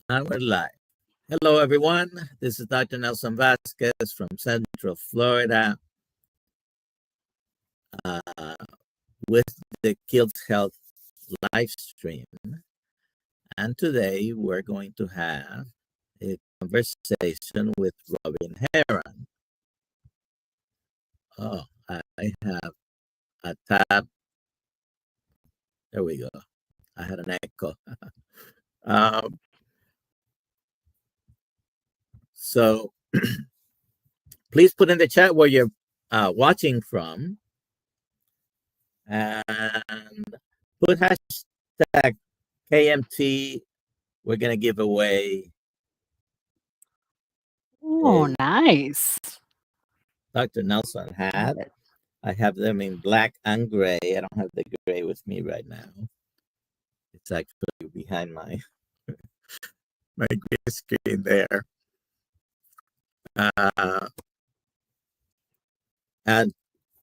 And we're live. Hello, everyone. This is Dr. Nelson Vasquez from Central Florida uh, with the Kids Health live stream. And today we're going to have a conversation with Robin Heron. Oh, I have a tab. There we go. I had an echo. um, so please put in the chat where you're watching from and put hashtag KMT. We're going to give away Oh, a nice. Dr. Nelson hat. Love it. I have them in black and gray. I don't have the gray with me right now. It's actually behind my green screen there. And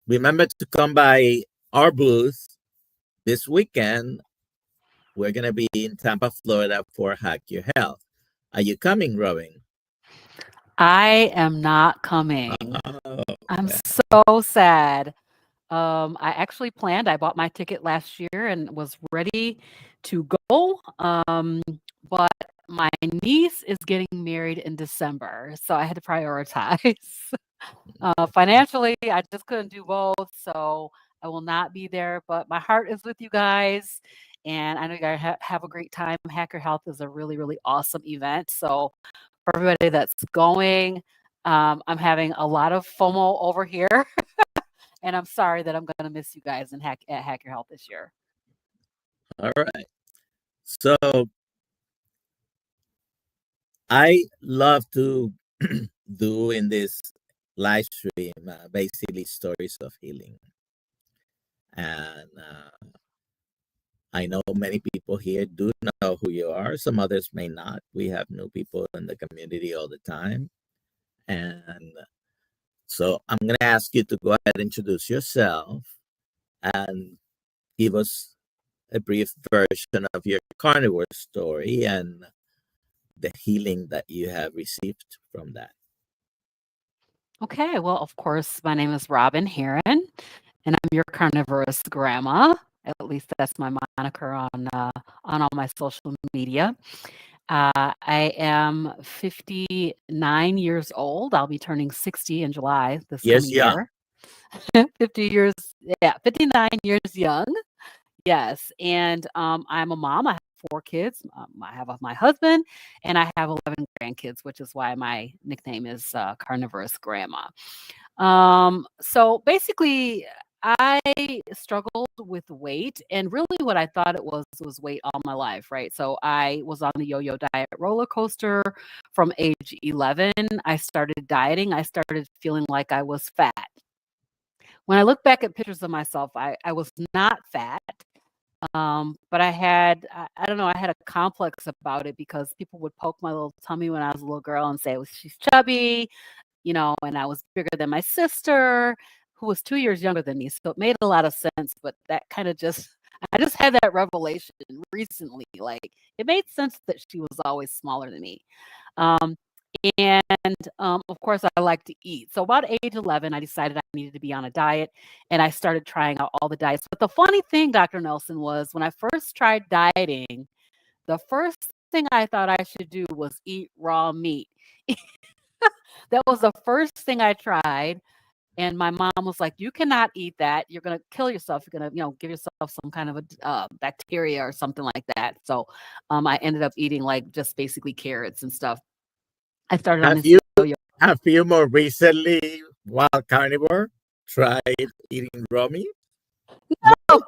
remember to come by our booth this weekend. We're going to be in Tampa, Florida for Hack Your Health. Are you coming, Robin? I am not coming. Oh, I'm so sad. I actually planned, I bought my ticket last year and was ready to go. But my niece is getting married in December, so I had to prioritize. Financially, I just couldn't do both, so I will not be there. But my heart is with you guys, and I know you guys have a great time. Hacker Health is a really, really awesome event. So for everybody that's going, I'm having a lot of FOMO over here, and I'm sorry that I'm going to miss you guys at Hacker Health this year. all right. So I love to do in this live stream basically stories of healing. And I know many people here do know who you are. Some others may not. We have new people in the community all the time. And so I'm going to ask you to go ahead and introduce yourself and give us a brief version of your carnivore story and the healing that you have received from that. Okay, well, of course, my name is Robin Heron, and I'm your carnivorous grandma. At least that's my moniker on all my social media. I am 59 years old. I'll be turning 60 in July this coming year. 50 years, 59 years young. Yes, and I'm a mom. I have 4 kids. I have my husband, and I have 11 grandkids, which is why my nickname is Carnivorous Grandma. So basically, I struggled with weight, and really what I thought it was weight all my life, right? So I was on the yo-yo diet roller coaster from age 11. I started dieting. I started feeling like I was fat. When I look back at pictures of myself, I was not fat. But I don't know, I had a complex about it because people would poke my little tummy when I was a little girl and say, well, she's chubby, and I was bigger than my sister, who was 2 years younger than me. So it made a lot of sense, but that kind of I just had that revelation recently. Like, it made sense that she was always smaller than me. Um, of course, I like to eat. So about age 11, I decided I needed to be on a diet, and I started trying out all the diets. But the funny thing, Dr. Nelson, was when I first tried dieting, the first thing I thought I should do was eat raw meat. That was the first thing I tried. And my mom was like, "You cannot eat that. You're gonna kill yourself. You're gonna, give yourself some kind of a bacteria or something like that." So, I ended up eating like just basically carrots and stuff. I started on this yo-yo. Have you more recently, while carnivore, tried eating raw meat? No,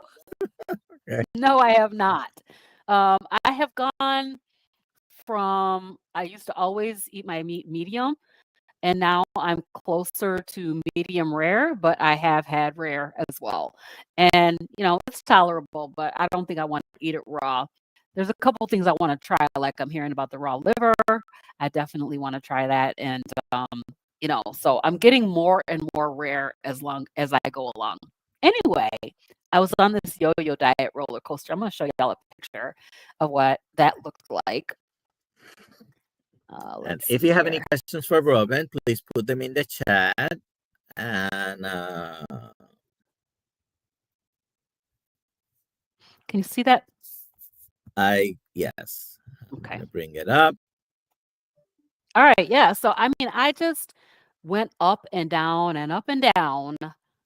Okay. no, I have not. I have gone from I used to always eat my meat medium, and now I'm closer to medium rare, but I have had rare as well. And, it's tolerable, but I don't think I want to eat it raw. There's a couple things I want to try, like I'm hearing about the raw liver. I definitely want to try that. And, so I'm getting more and more rare as long as I go along. Anyway, I was on this yo-yo diet roller coaster. I'm going to show y'all a picture of what that looked like. And Let's if see you have any here. questions for Robin, please put them in the chat. And Can you see that? yes, I'm Okay. gonna bring it up. All right. Yeah. So, I mean, I just went up and down and up and down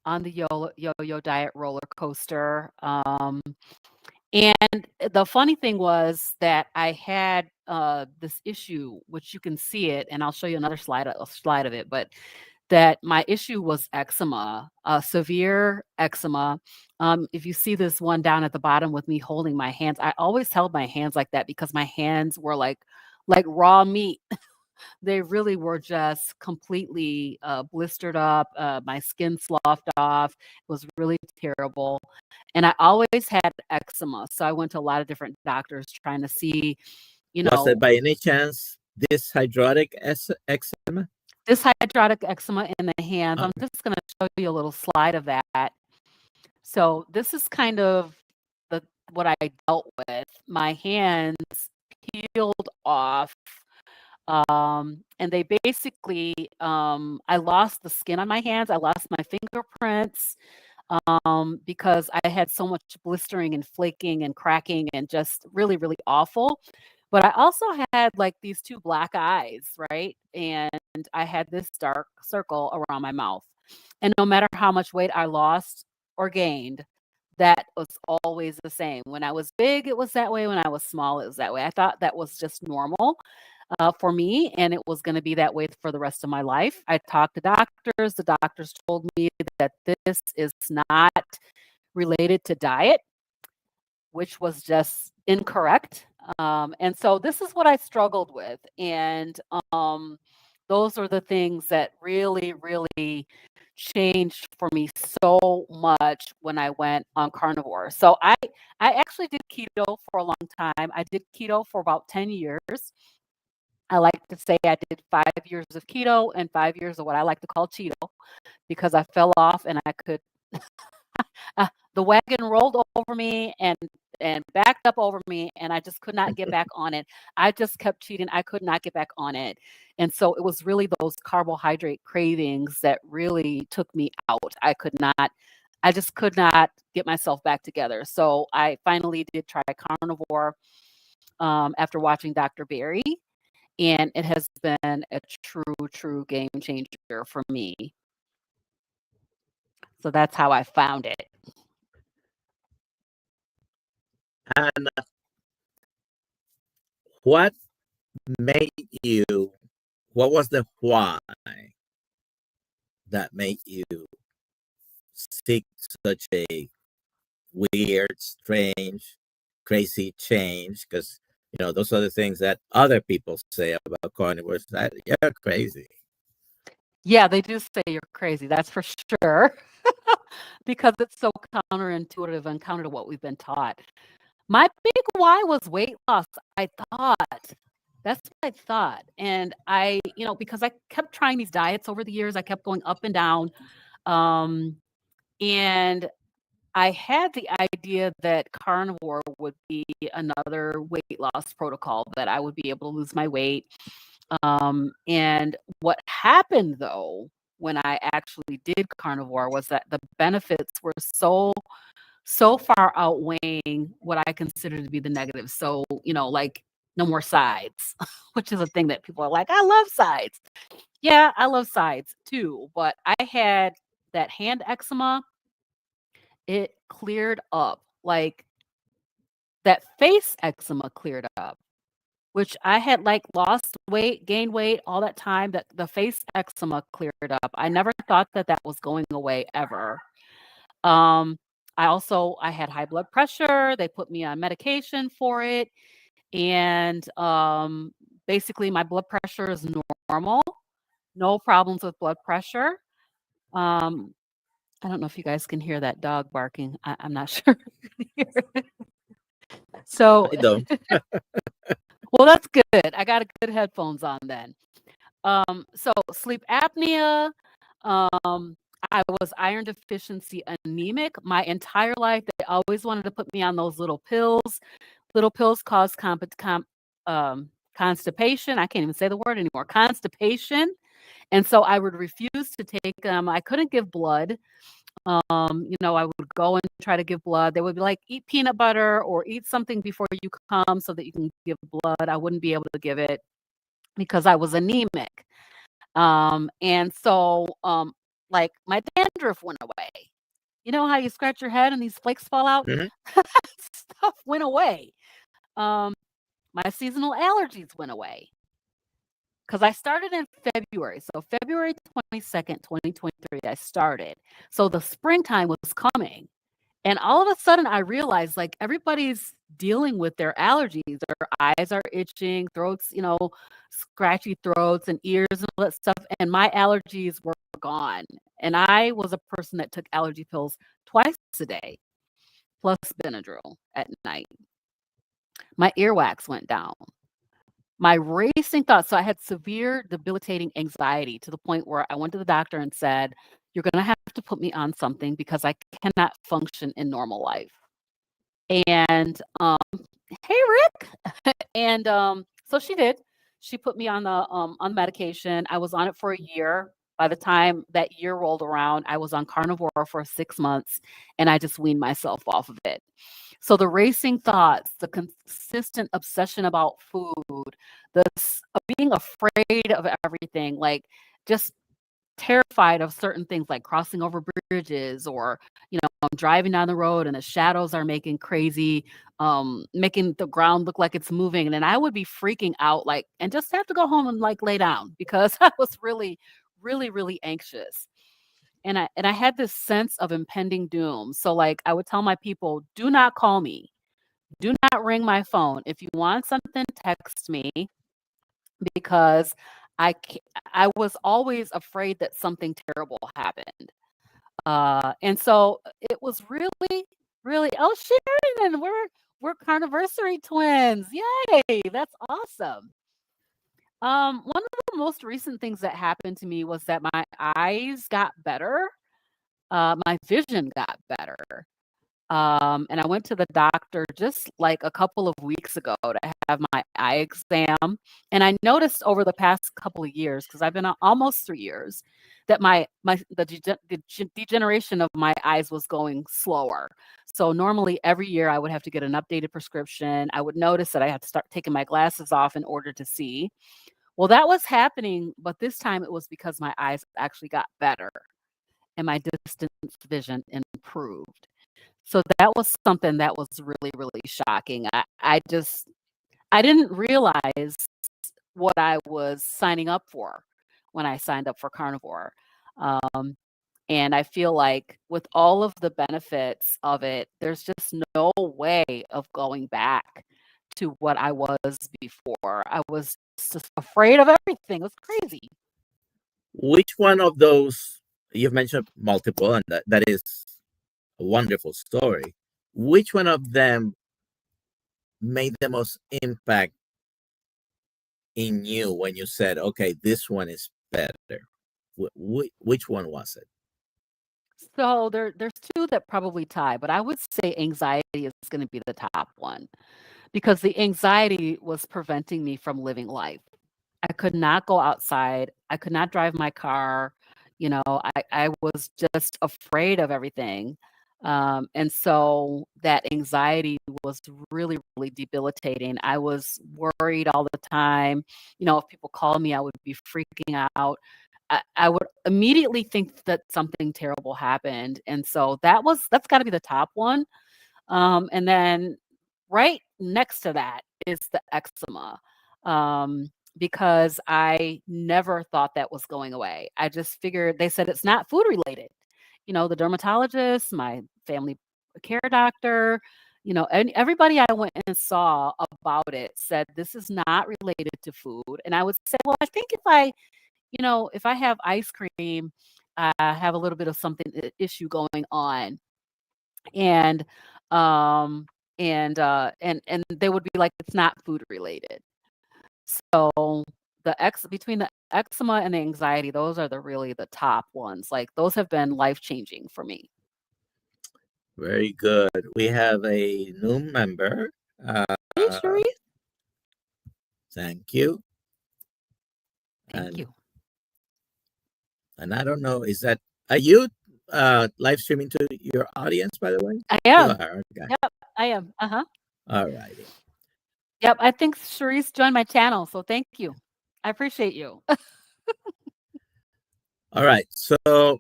on the yo-yo diet roller coaster. And the funny thing was that I had this issue, which you can see it, and I'll show you another slide, a slide of it, but that my issue was eczema, severe eczema. If you see this one down at the bottom with me holding my hands, I always held my hands like that because my hands were like raw meat. They really were just completely blistered up. My skin sloughed off. It was really terrible. And I always had eczema. So I went to a lot of different doctors trying to see, you Was it know, by any chance this hydrotic eczema? this hydrotic eczema in the hands. I'm Okay. just going to show you a little slide of that. So this is kind of the what I dealt with. My hands peeled off. And they basically, I lost the skin on my hands. I lost my fingerprints because I had so much blistering and flaking and cracking and just really, really awful. But I also had like these two black eyes, right? And I had this dark circle around my mouth. And no matter how much weight I lost or gained, that was always the same. When I was big, it was that way. When I was small, it was that way. I thought that was just normal for me, and it was going to be that way for the rest of my life. I talked to doctors. The doctors told me that this is not related to diet, which was just incorrect. And so this is what I struggled with. And those are the things that really, really changed for me so much when I went on carnivore. So I actually did keto for a long time. I did keto for about 10 years. I like to say I did 5 years of keto and 5 years of what I like to call Cheeto because I fell off and I could the wagon rolled over me and backed up over me and I just could not get back on it. I just kept cheating. I could not get back on it. And so it was really those carbohydrate cravings that really took me out. I just could not get myself back together. So I finally did try carnivore after watching Dr. Berry. And it has been a true game changer for me. So that's how I found it. And what made you, what was the why that made you seek such a weird, strange, crazy change? Because, those are the things that other people say about carnivores, that you're crazy. Yeah, they do say you're crazy. That's for sure. Because it's so counterintuitive and counter to what we've been taught. My big why was weight loss. I thought. That's what I thought. And because I kept trying these diets over the years, I kept going up and down. And I had the idea that carnivore would be another weight loss protocol, that I would be able to lose my weight. And what happened though, when I actually did carnivore, was that the benefits were so far outweighing what I consider to be the negatives. So, like no more sides, which is a thing that people are like, I love sides. Yeah, I love sides too. But I had that hand eczema. It cleared up. Like that face eczema cleared up, which I had like lost weight, gained weight all that time, that the face eczema cleared up. I never thought that that was going away ever. I had high blood pressure. They put me on medication for it. And basically my blood pressure is normal. No problems with blood pressure. I don't know if you guys can hear that dog barking. I'm not sure. So, I don't. well, that's good. I got good headphones on then. So sleep apnea. I was iron deficiency anemic my entire life. They always wanted to put me on those little pills. Little pills cause constipation. I can't even say the word anymore. Constipation. And so I would refuse to take them. I couldn't give blood. I would go and try to give blood. They would be like, eat peanut butter or eat something before you come so that you can give blood. I wouldn't be able to give it because I was anemic. And so, like my dandruff went away. You know how you scratch your head and these flakes fall out? Mhm. Stuff went away. My seasonal allergies went away because I started in February. So February 22nd, 2023, I started. So the springtime was coming. And all of a sudden I realized like everybody's dealing with their allergies. Their eyes are itching, throats, scratchy throats and ears and all that stuff. And my allergies were gone. And I was a person that took allergy pills twice a day, plus Benadryl at night. My earwax went down. My racing thoughts. So I had severe debilitating anxiety to the point where I went to the doctor and said, "You're going to have to put me on something because I cannot function in normal life." And hey, Rick. And so she did. She put me on medication. I was on it for a year. By the time that year rolled around, I was on carnivore for 6 months, and I just weaned myself off of it. So the racing thoughts, the consistent obsession about food, being afraid of everything, like just terrified of certain things like crossing over bridges or I'm driving down the road and the shadows are making crazy, making the ground look like it's moving, and then I would be freaking out like and just have to go home and like lay down because I was really really really anxious. And I had this sense of impending doom. So like I would tell my people, do not call me, do not ring my phone. If you want something, text me, because I was always afraid that something terrible happened. And so it was really, really, oh, Sharon, we're carniversary twins. Yay, that's awesome. One of the most recent things that happened to me was that my eyes got better. My vision got better. And I went to the doctor just like a couple of weeks ago to have my eye exam. And I noticed over the past couple of years, because I've been almost 3 years, that the degeneration of my eyes was going slower. So normally every year I would have to get an updated prescription. I would notice that I had to start taking my glasses off in order to see. Well, that was happening, but this time it was because my eyes actually got better and my distance vision improved. So that was something that was really, really shocking. I didn't realize what I was signing up for when I signed up for carnivore. Um, and I feel like with all of the benefits of it, there's just no way of going back to what I was before. I was just afraid of everything. It was crazy. Which one of those, you've mentioned multiple, and that is a wonderful story. Which one of them made the most impact in you when you said, okay, this one is better? Which one was it? So there's two that probably tie, but I would say anxiety is going to be the top one because the anxiety was preventing me from living life. I could not go outside. I could not drive my car. I was just afraid of everything. And so that anxiety was really, really debilitating. I was worried all the time. If people called me, I would be freaking out. I would immediately think that something terrible happened. And so that's got to be the top one. And then right next to that is the eczema. Because I never thought that was going away. I just figured they said it's not food related. The dermatologist, my family care doctor, and everybody I went and saw about it said this is not related to food. And I would say, well, I think if I have ice cream, I have a little bit of something issue going on. And and they would be like, it's not food related. So between the eczema and the anxiety, those are really the top ones. Like those have been life changing for me. Very good. We have a new member. Hey, Cherise. Thank you. Thank you. And I don't know, are you live streaming to your audience, by the way? I You am. are. Okay. Yep, I am. All righty. Yep, I think Charisse joined my channel, so thank you. I appreciate you. All right. So we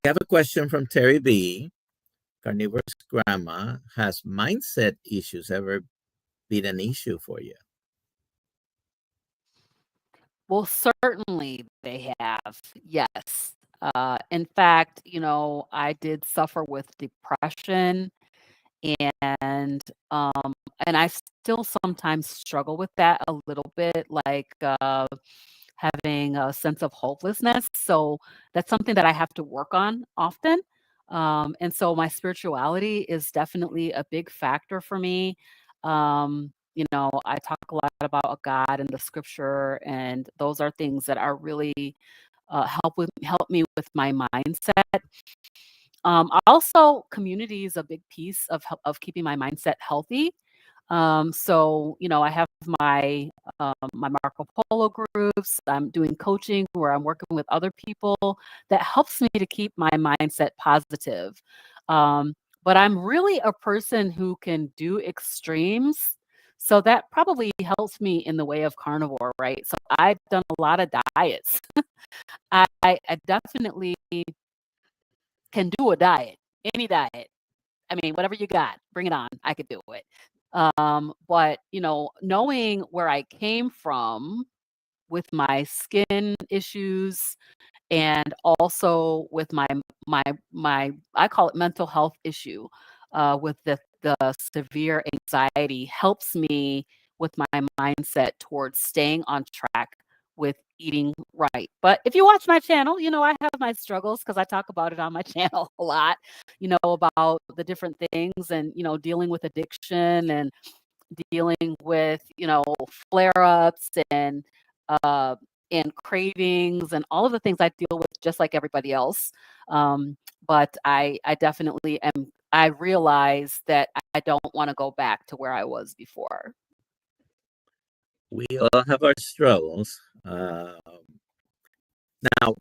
have a question from Terry B. Carnivorous Grandma, has mindset issues ever been an issue for you? Well, certainly they have. Yes. In fact, I did suffer with depression and um and I still sometimes struggle with that a little bit, like having a sense of hopelessness. So that's something that I have to work on often. And so my spirituality is definitely a big factor for me. I talk a lot about a God in the scripture, and those are things that are really help me with my mindset. Also, community is a big piece of keeping my mindset healthy. So I have my Marco Polo groups. I'm doing coaching where I'm working with other people that helps me to keep my mindset positive. But I'm really a person who can do extremes. So that probably helps me in the way of carnivore, right? So I've done a lot of diets. I definitely can do a diet, any diet. I mean, whatever you got, bring it on. I could do it. But knowing where I came from with my skin issues and also with my I call it mental health issue, with the severe anxiety helps me with my mindset towards staying on track with eating right. But if you watch my channel, I have my struggles because I talk about it on my channel a lot, about the different things and, dealing with addiction and dealing with, flare-ups uh, and cravings and all of the things I deal with just like everybody else. But I definitely am. I realize that I don't want to go back to where I was before. We all have our struggles. Now,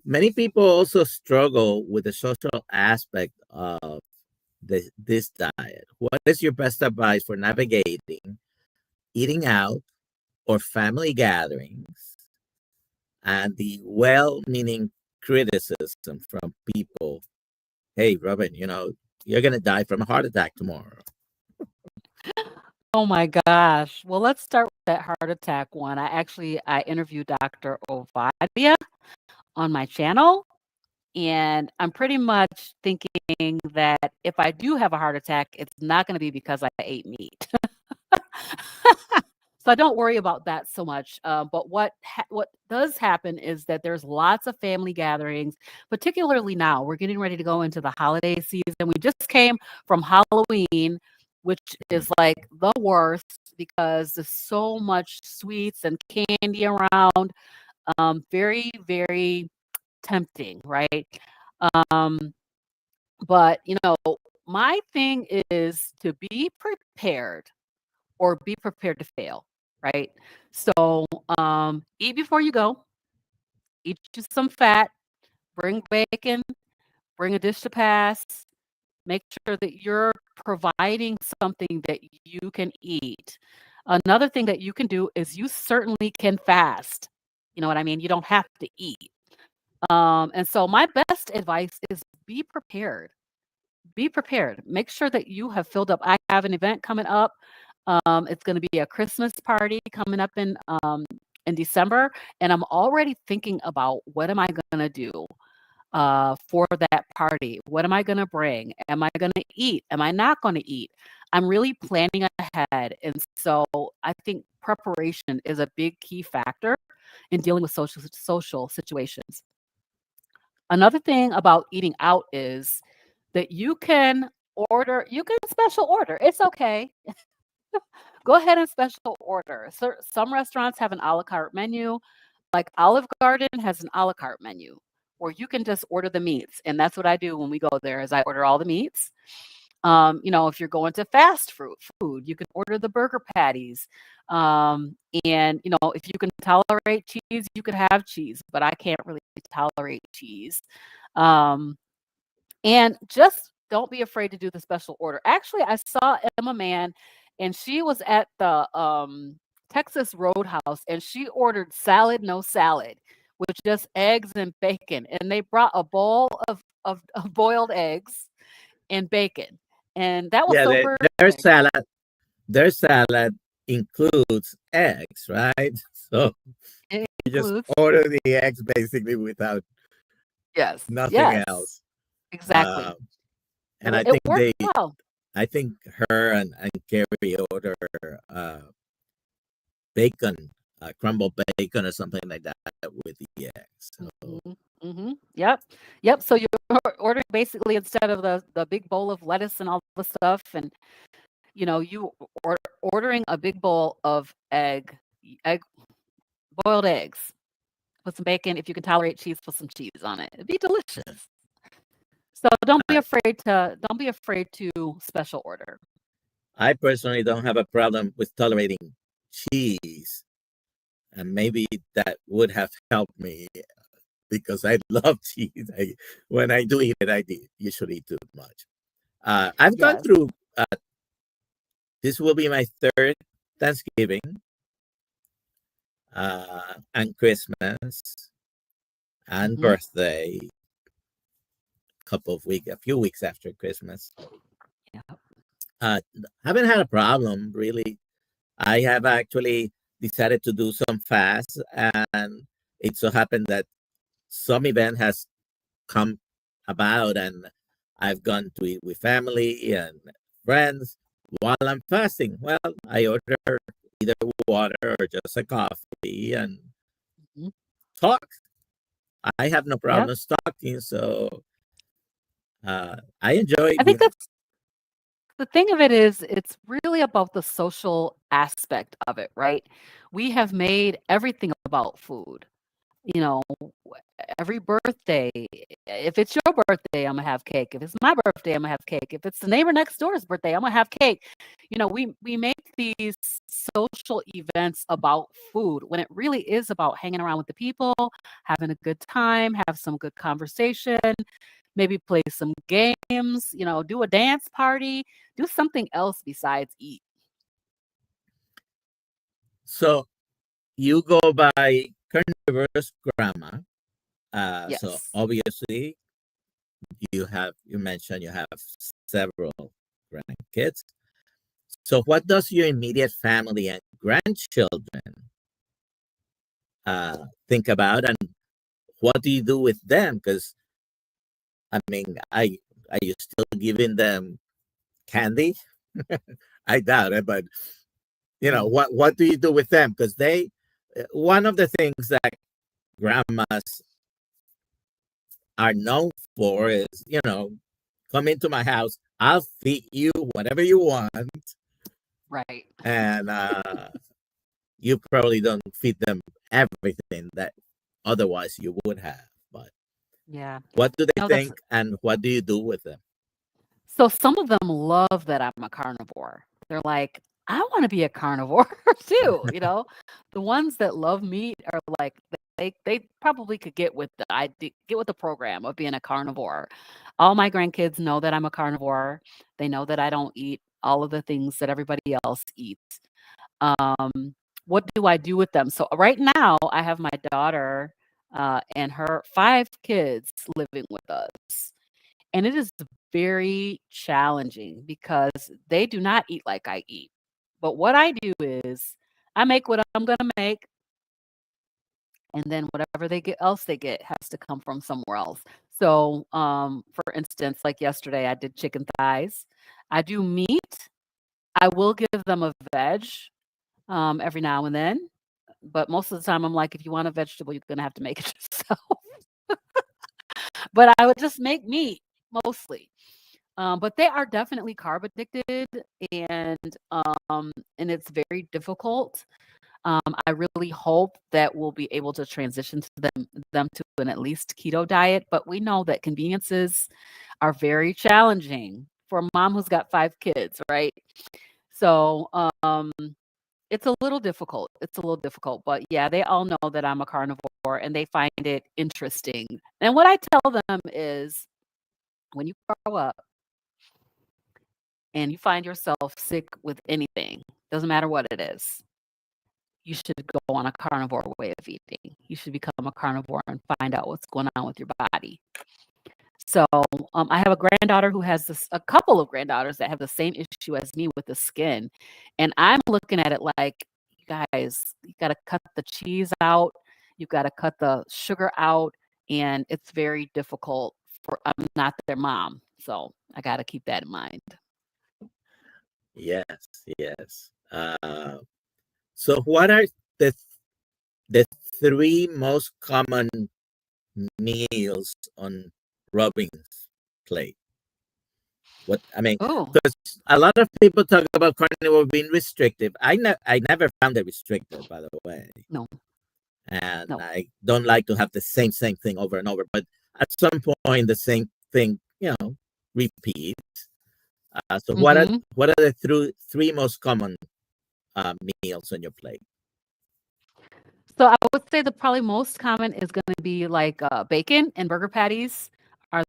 many people also struggle with the social aspect of this diet. What is your best advice for navigating eating out or family gatherings and the well-meaning criticism from people? Hey, Robin, you're going to die from a heart attack tomorrow. Oh my gosh. Well, let's start with that heart attack one. I interviewed Dr. Ovadia on my channel, and I'm pretty much thinking that if I do have a heart attack, it's not going to be because I ate meat. So I don't worry about that so much. But what does happen is that there's lots of family gatherings, particularly now. We're getting ready to go into the holiday season. We just came from Halloween, which is like the worst because there's so much sweets and candy around. Very, very tempting, right? Um, but my thing is to be prepared or be prepared to fail, right? So eat before you go, eat you some fat, bring bacon, bring a dish to pass, make sure that you're providing something that you can eat. Another thing that you can do is you certainly can fast. You know what I mean? You don't have to eat. And so my best advice is be prepared. Be prepared. Make sure that you have filled up. I have an event coming up. It's going to be a Christmas party coming up in December, and I'm already thinking about what am I going to do for that party? What am I going to bring? Am I going to eat? Am I not going to eat? I'm really planning ahead, and so I think preparation is a big key factor in dealing with social situations. Another thing about eating out is that you can special order. It's okay. Go ahead and special order. So some restaurants have an a la carte menu, like Olive Garden has an a la carte menu where you can just order the meats. And that's what I do when we go there is I order all the meats. If you're going to fast food, you can order the burger patties. And if you can tolerate cheese, you can have cheese, but I can't really tolerate cheese. Um, and just don't be afraid to do the special order. Actually, I saw Emma Mann, and she was at the Texas Roadhouse, and she ordered salad, no salad, with just eggs and bacon. And they brought a bowl of boiled eggs and bacon. And that was Yeah, so their perfect. salad includes eggs, right? So It you just includes, order the eggs basically without yes, nothing yes, else. exactly. Uh, and It worked well. I think her and Carrie order uh, bacon, crumbled bacon or something like that with the eggs. So Mhm, mhm. Yep. Yep, so you're ordering basically instead of the big bowl of lettuce and all the stuff, and, you ordering a big bowl of egg boiled eggs with some bacon. If you can tolerate cheese, put some cheese on it. It'd be delicious. So I, don't be afraid to special order. I personally don't have a problem with tolerating cheese, and maybe that would have helped me because I love cheese. When I do eat it, I usually eat too much. I've gone Yes. through. This will be my third Thanksgiving and Christmas and Mhm. birthday. A few weeks after Christmas. Yeah. Uh, haven't had a problem really. I have actually decided to do some fast, and it so happened that some event has come about, and I've gone to eat with family and friends while I'm fasting. Well, I order either water or just a coffee and Mhm. talk. I have no Yep. problem talking, so I enjoy I think being. that's the thing of it is it's really about the social aspect of it, right? We have made everything about food. You know, every birthday, if it's your birthday, I'm gonna have cake. If it's my birthday, I'm gonna have cake. If it's the neighbor next door's birthday, I'm gonna have cake. We make these social events about food when it really is about hanging around with the people, having a good time, have some good conversation, maybe play some games, do a dance party, do something else besides eat. So you go by carnivorous grandma. So Yes. obviously you mentioned you have several grandkids. So what does your immediate family and grandchildren think about, and what do you do with them? Because I mean, are you still giving them candy? I doubt it, but Mm. what do you do with them? Because one of the things that grandmas are known for is, come into my house, I'll feed you whatever you want, Right. and you probably don't feed them everything that otherwise you would have. But Yeah. what do they That's think, and what do you do with them? So some of them love that I'm a carnivore. They're like, "I wanna be a carnivore too," you know? The ones that love meat are like, they probably could get with the program of being a carnivore. All my grandkids know that I'm a carnivore. They know that I don't eat all of the things that everybody else eats. What do I do with them? So right now, I have my daughter, and her 5 kids living with us. And it is very challenging because they do not eat like I eat. But what I do is I make what I'm gonna make, and then whatever they get has to come from somewhere else. So, for instance, like yesterday, I did chicken thighs. I do meat. I will give them a veg, every now and then, but most of the time, I'm like, "If you want a vegetable, you're gonna have to make it yourself." But I would just make meat mostly. But they are definitely carb addicted, and and it's very difficult. I really hope that we'll be able to transition to them to an at least keto diet, but we know that conveniences are very challenging for a mom who's got 5 kids, right? So, it's a little difficult. It's a little difficult, but yeah, they all know that I'm a carnivore and they find it interesting. And what I tell them is when you grow up and you find yourself sick with anything, doesn't matter what it is, you should go on a carnivore way of eating. You should become a carnivore and find out what's going on with your body. So, I have a granddaughter who has a couple of granddaughters that have the same issue as me with the skin, and I'm looking at it like, "You guys, you gotta cut the cheese out, you've gotta cut the sugar out," and it's very difficult for I'm not their mom, so I gotta keep that in mind. Yes, yes. So what are the the three most common meals on Robin's plate? What I mean, Oh, because a lot of people talk about carnivore being restrictive. I never found it restrictive, by the way, no, and no. I don't like to have the same thing over and over. But at some point, the same thing, repeats. So Mhm. what are the three most common meals on your plate? So I would say the probably most common is gonna be like, bacon and burger patties are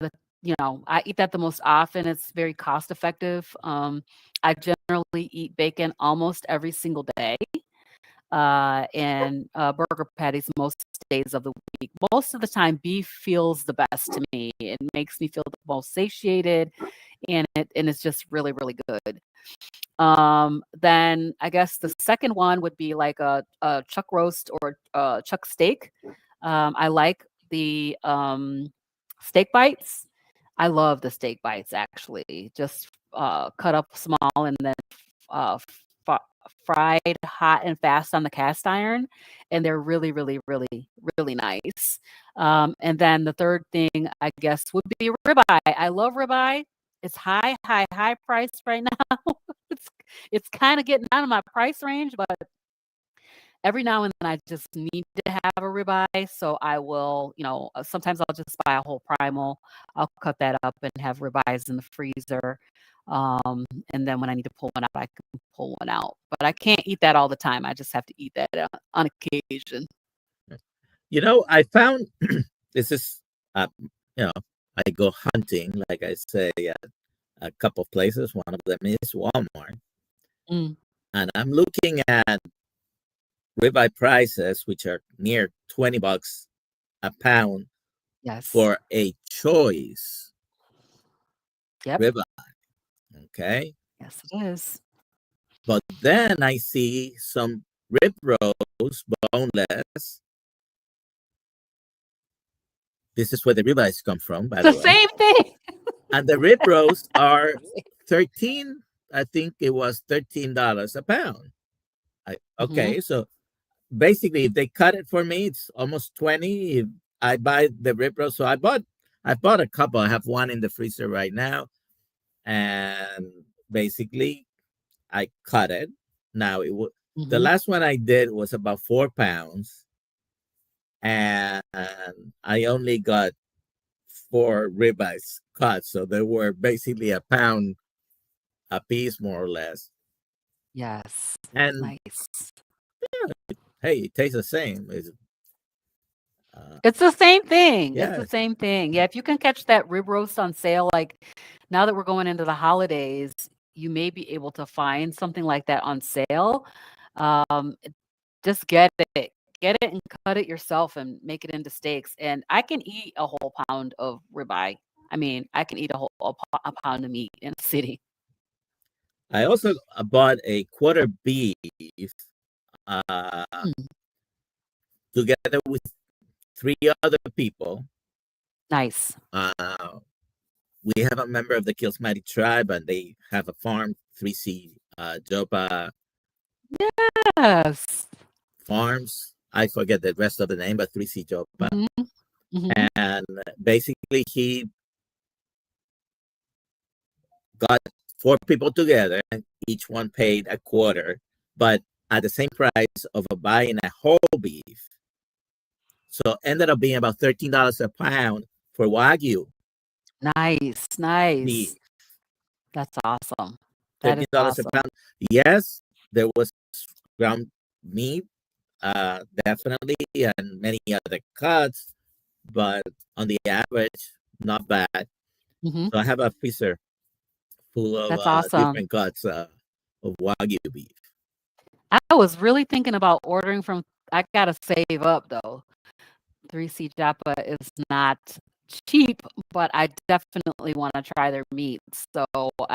I eat that the most often. It's very cost effective. I generally eat bacon almost every single day, and, burger patties most days of the week. Most of the time, beef feels the best to me. It makes me feel the most satiated, and it's just really, really good. Then I guess the second one would be like a chuck roast or chuck steak. I like the steak bites. I love the steak bites actually. Just cut up small and then uh, f- fried hot and fast on the cast iron, and they're really, really, really, really nice. And then the third thing I guess would be ribeye. I love ribeye. It's high, high, high price right now. It's it's kinda getting out of my price range, but every now and then I just need to have a ribeye, so I will, sometimes I'll just buy a whole primal. I'll cut that up and have ribeyes in the freezer, and then when I need to pull one out, I can pull one out. But I can't eat that all the time. I just have to eat that, on occasion. I found this is, uh, you know, I go hunting, like I say, at a couple of places. One of them is Walmart, Mm, and I'm looking at ribeye prices, which are near $20 a pound yes. for a choice Yep. ribeye. Okay, Yes, it is. but then I see some rib roast, boneless. This is where the ribeyes come from, by The the way. same thing. And the rib roasts are 13. I think it was $13 a pound. Mhm, Okay, so basically, if they cut it for me, it's almost 20. If I buy the rib roast, so I bought a couple. I have one in the freezer right now, and basically I cut it. Now the mhm. last one I did was about 4 pounds, and I only got four ribeyes cut, so they were basically a pound a piece, more or less. Yes, it's And nice. hey, it tastes the same. Uh, It's the same thing. It's the yeah, same thing. Yeah, if you can catch that rib roast on sale, like now that we're going into the holidays, you may be able to find something like that on sale. Um, just it. Get it and cut it yourself and make it into steaks. And I can eat a whole pound of ribeye. I mean, I can eat a pound of meat in a city. I also bought a quarter beef uh, Mm, together with three other people. nice. Uh, we have a member of the Kilsmati tribe, and they have a farm, 3C Jopa Yes. Farms. I forget the rest of the name, but 3C Jopa. Mhm, mhm. And basically, he got four people together, and each one paid a quarter, but at the same price of buying a whole beef. So ended up being about $13 a pound for Wagyu Nice, beef. nice. That's awesome. That is $13 a awesome. pound. Yes, there was ground meat, definitely, and many other cuts, but on the average, not bad. Mhm. So I have a freezer full of That's awesome. different cuts of Wagyu beef. I was really thinking about ordering from I gotta save up though. 3C Japa is not cheap, but I definitely wanna try their meats. So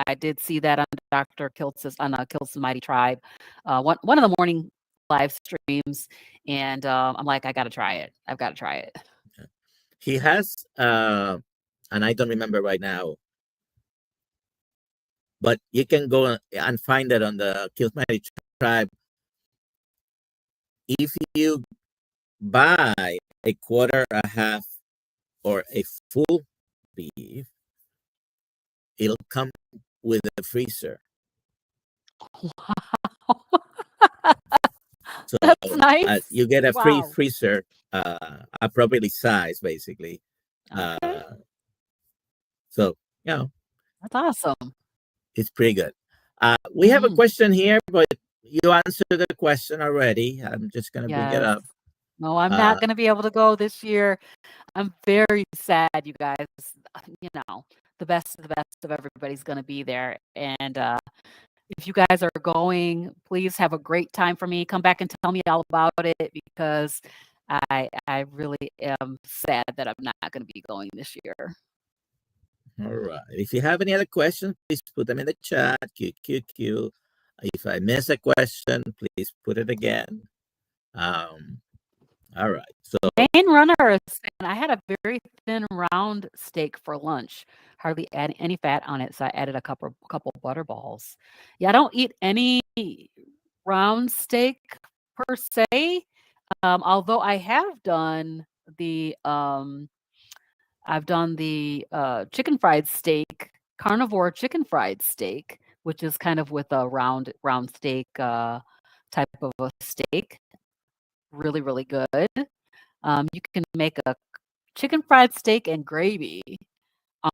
I did see that on Dr. Kiltz's on Kilt's Mighty Tribe, one of the morning live streams, and, I'm like, "I gotta try it. I've gotta try it." He has, and I don't remember right now, but you can go and find it on the Kilsmary Tribe. If you buy a quarter, a half, or a full beef, it'll come with a freezer. Wow. So That's nice. you get a free Wow. freezer, appropriately sized, basically. Okay. Uh, so, you know, That's awesome. it's pretty good. We have a Mhm. question here, but you answered the question already. I'm just going to bring it Yes. up. No, I'm not Uh, gonna be able to go this year. I'm very sad, you guys. You know, the best of everybody's gonna be there, and, if you guys are going, please have a great time for me. Come back and tell me all about it because I really am sad that I'm not gonna be going this year. all right. If you have any other questions, please put them in the chat. QQQ. If I miss a question, please put it again. All right. So, Maine Runners, and I had a very thin round steak for lunch, hardly add any fat on it, so I added a couple butter balls. Yeah, I don't eat any round steak per se, although I have done the chicken fried steak, carnivore chicken fried steak, which is kind of with a round steak, type of a steak. Really, really good. You can make a chicken fried steak and gravy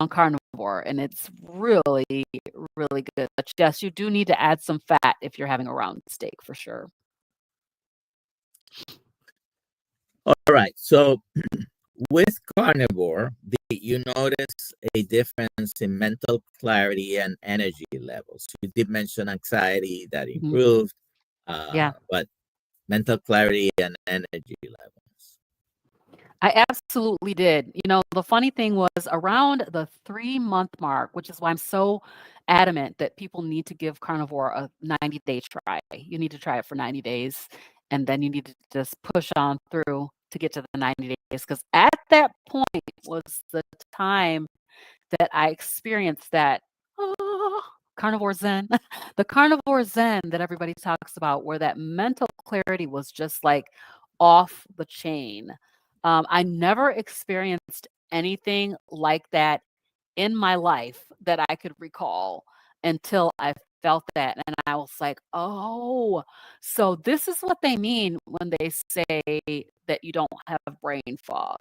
on carnivore, and it's really, really good. But yes, you do need to add some fat if you're having a round steak for sure. all right. So, with carnivore, you notice a difference in mental clarity and energy levels. You did mention anxiety that Mhm. improved, Yeah. but mental clarity and energy levels. I absolutely did. You know, the funny thing was around the 3-month mark, which is why I'm so adamant that people need to give carnivore a 90-day try. You need to try it for 90 days, and then you need to just push on through to get to the 90 days. Because at that point was the time that I experienced that carnivore zen, the carnivore zen that everybody talks about, where that mental clarity was just like off the chain. I never experienced anything like that in my life that I could recall until I felt that. And I was like, oh, so this is what they mean when they say that you don't have brain fog.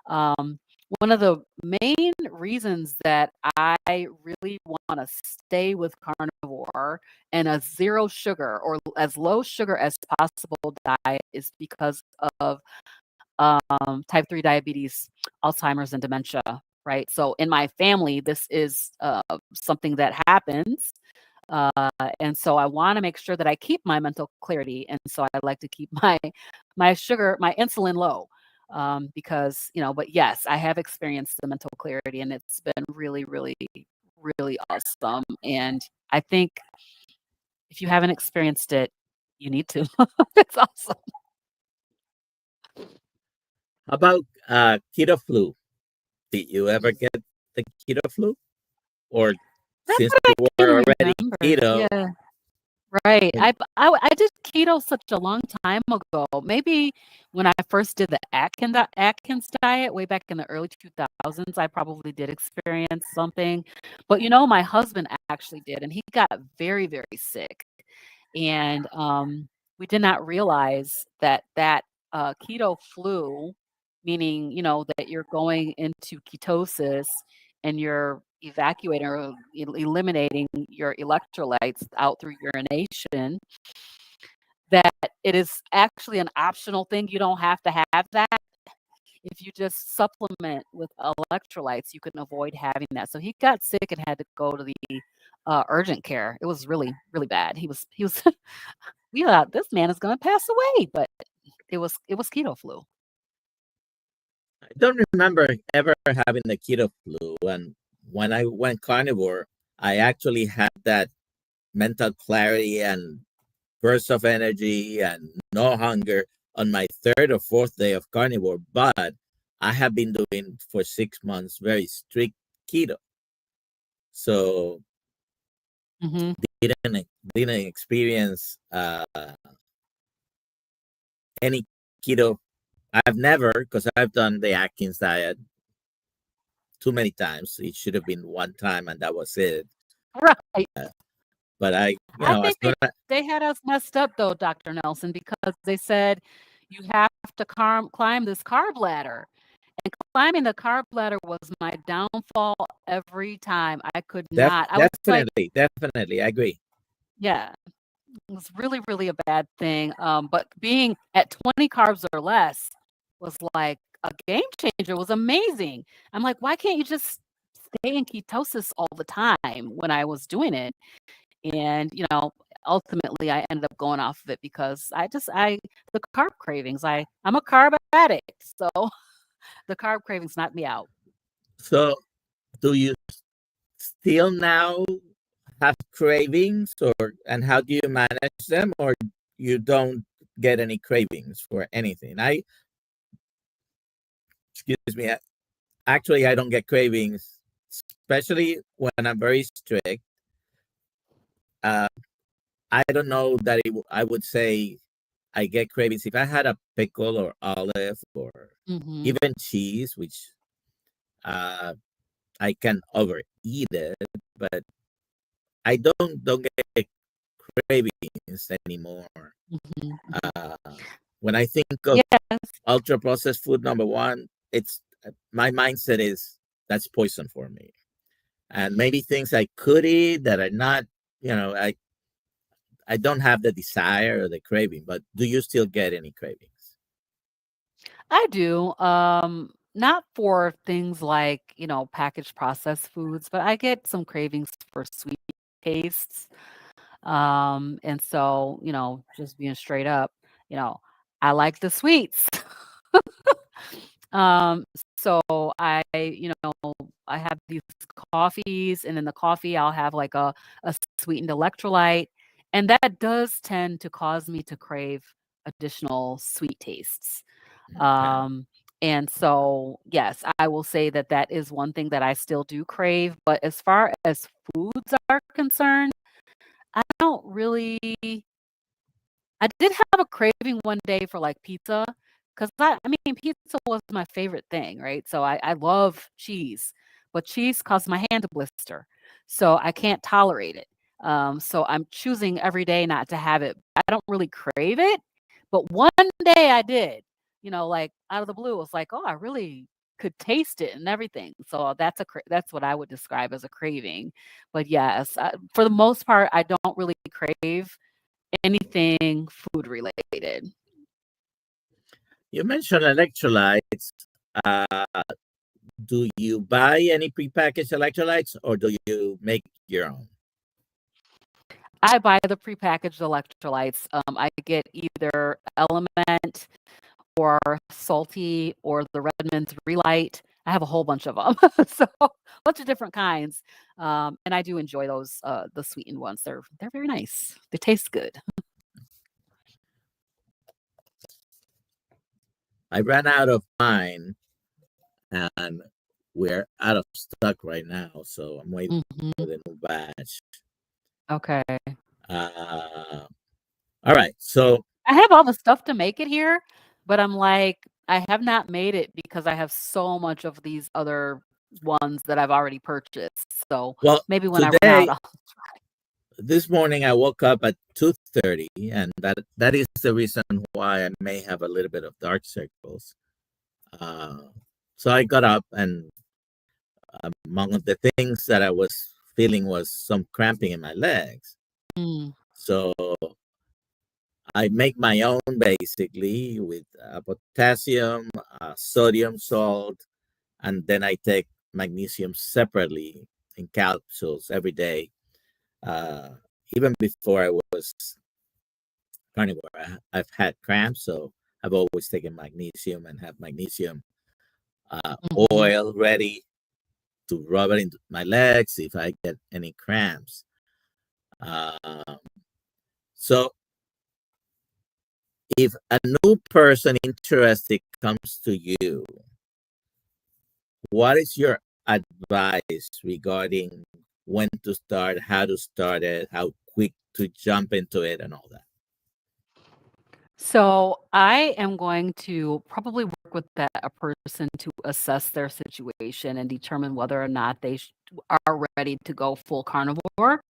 Um, one of the main reasons that I really want to stay with carnivore and a zero sugar or as low sugar as possible diet is because of type 3 diabetes, Alzheimer's, and dementia, right? So in my family, this is something that happens. Uh, and so I want to make sure that I keep my mental clarity. And so I like to keep my sugar, my insulin low. Because, you know, but yes, I have experienced the mental clarity and it's been really, really, really awesome. And I think if you haven't experienced it, you need to. It's awesome. How about keto flu? Did you ever get the keto flu? Or Not since that I you can were already remember. keto, Yeah. Right. and I did keto such a long time ago. Maybe when I first did the Atkins diet way back in the early 2000s, I probably did experience something. But you know, my husband actually did, and he got very, very sick. And we did not realize that keto flu, meaning you know that you're going into ketosis and you're evacuating or eliminating your electrolytes out through urination, that it is actually an optional thing. You don't have to have that. If you just supplement with electrolytes, you can avoid having that. So he got sick and had to go to the urgent care. It was really, really bad. He was we thought this man is going to pass away, but it was keto flu. I don't remember ever having the keto flu. And when I went carnivore, I actually had that mental clarity and burst of energy and no hunger on my third or fourth day of carnivore. But I have been doing for 6 months very strict keto. So Hmm. didn't experience any keto. I've never, because I've done the Atkins diet too many times. It should have been one time, and that was it. Right. But I as think soon as they had us messed up though, Dr. Nelson, because they said you have to climb this carb ladder. And climbing the carb ladder was my downfall every time. I could not. I was like, definitely, I agree. yeah, it was really, really a bad thing. But being at 20 carbs or less was like a game changer. It was amazing. I'm like, why can't you just stay in ketosis all the time when I was doing it? And, ultimately I ended up going off of it because the carb cravings, I'm a carb addict. So the carb cravings knocked me out. So, do you still now have cravings, and how do you manage them, or you don't get any cravings for anything? Excuse me. Actually, I don't get cravings, especially when I'm very strict. Uh, I don't know that I would say I get cravings if I had a pickle or olive or Hmm. even cheese, which uh, I can overeat it, but I don't get cravings anymore. Hmm. Uh, when I think of Yes, ultra processed food, number one, it's my mindset is that's poison for me, and maybe things I could eat that are not. I don't have the desire or the craving. But do you still get any cravings? I do. Not for things like, packaged processed foods, but I get some cravings for sweet tastes. And so, just being straight up, you know, I like the sweets. Um, so I have these coffees, and in the coffee, I'll have like a sweetened electrolyte, and that does tend to cause me to crave additional sweet tastes. Okay. And so, yes, I will say that that is one thing that I still do crave. But as far as foods are concerned, I don't really. I did have a craving one day for like pizza because I mean, pizza was my favorite thing, right? So I love cheese, but cheese caused my hand to blister. So I can't tolerate it. So I'm choosing every day not to have it. I don't really crave it, but one day I did, like out of the blue, it was like, oh, I really could taste it and everything. So that's what I would describe as a craving. But yes, for the most part, I don't really crave anything food related. You mentioned electrolytes. Uh, do you buy any prepackaged electrolytes, or do you make your own? I buy the prepackaged electrolytes. I get either Element or Salty or the Redmond's Relight. I have a whole bunch of them, so a bunch of different kinds. And I do enjoy those, the sweetened ones. They're very nice. They taste good. I ran out of mine, and we're out of stock right now, so I'm waiting for Mhm. the new batch. Okay. Uh, all right. So, I have all the stuff to make it here, but I'm like, I have not made it because I have so much of these other ones that I've already purchased. So well, maybe when I run out, today, this morning, I woke up at 2:30, and that is the reason why I may have a little bit of dark circles. Uh, so I got up and among the things that I was feeling was some cramping in my legs. Mm. So I make my own basically with potassium, sodium salt, and then I take magnesium separately in capsules every day. Uh, Even before I was carnivore, I've had cramps, so I've always taken magnesium and have magnesium Mhm. oil ready to rub it into my legs if I get any cramps. Um, so if a new person interested comes to you, what is your advice regarding when to start, how to start it, how quick to jump into it, and all that? So I am going to probably work with a person to assess their situation and determine whether or not they are ready to go full carnivore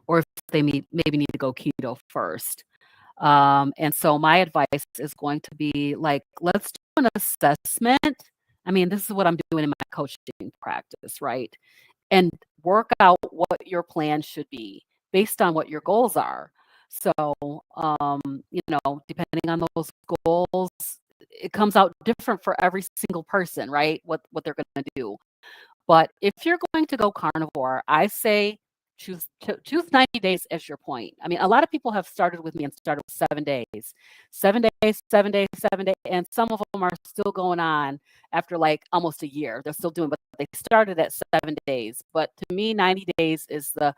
or if they maybe need to go keto first. And so my advice is going to be like, let's do an assessment. I mean, this is what I'm doing in my coaching practice, right? And work out what your plan should be based on what your goals are. So, depending on those goals, it comes out different for every single person, right? What they're going to do. But if you're going to go carnivore, I say choose 90 days as your point. I mean, a lot of people have started with me and started with 7 days, 7 days, 7 days, 7 days, and some of them are still going on after like almost a year. They're still doing, but they started at 7 days. But to me, 90 days is a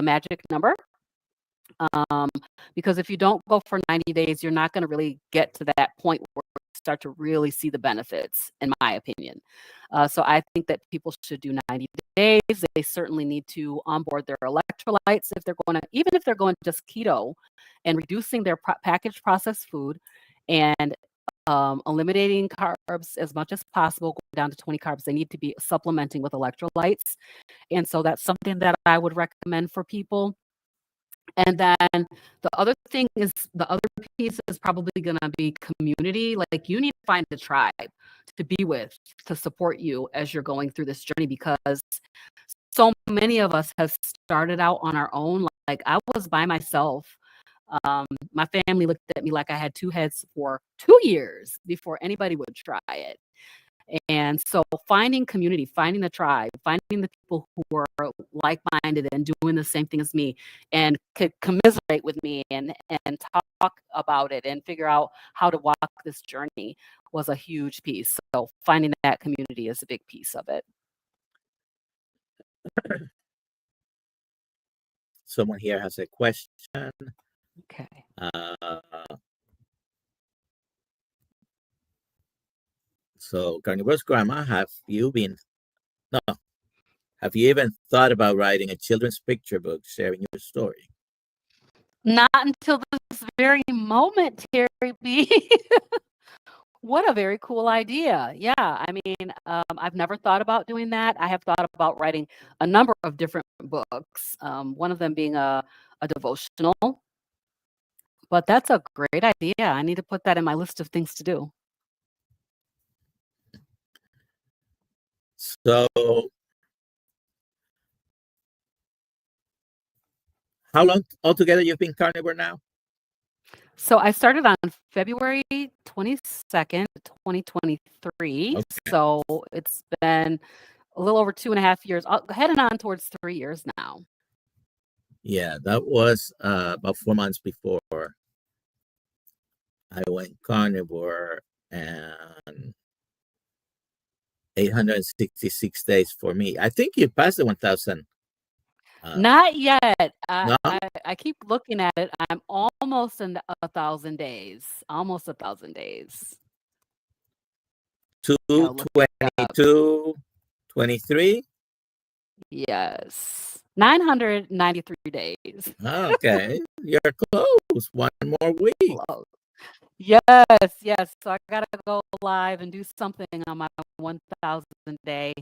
magic number. Um, because if you don't go for 90 days, you're not going to really get to that point where you start to really see the benefits, in my opinion. So I think that people should do 90 days. They certainly need to onboard their electrolytes if they're going to, even if they're going just keto and reducing their packaged processed food and eliminating carbs as much as possible, going down to 20 carbs. They need to be supplementing with electrolytes. And so that's something that I would recommend for people. And then the other piece is probably going to be community. Like you need to find a tribe to be with, to support you as you're going through this journey, because so many of us have started out on our own. Like I was by myself. My family looked at me like I had two heads for 2 years before anybody would try it. And so finding community, finding the tribe, finding the people who are like-minded and doing the same thing as me and could commiserate with me and talk about it and figure out how to walk this journey was a huge piece. So finding that community is a big piece of it. Someone here has a question. Okay. So, Carnivorous Grandma, no, have you even thought about writing a children's picture book sharing your story? Not until this very moment, Terry B. What a very cool idea. Yeah, I mean, I've never thought about doing that. I have thought about writing a number of different books, one of them being a devotional, but that's a great idea. I need to put that in my list of things to do. So, how long altogether you've been carnivore now? So I started on February 22nd, 2023. Okay. So it's been a little over 2.5 years, heading on towards 3 years now. Yeah, that was about 4 months before I went carnivore, and 866 days for me. I think you passed the 1,000. Not yet. No, I keep looking at it. I'm almost in 1,000 days. Almost 1,000 days. Gotta look it up. 222, 23. Yes. 993 days. Okay, you're close. One more week. Close. Yes, yes. So I gotta go live and do something on my 1,000 day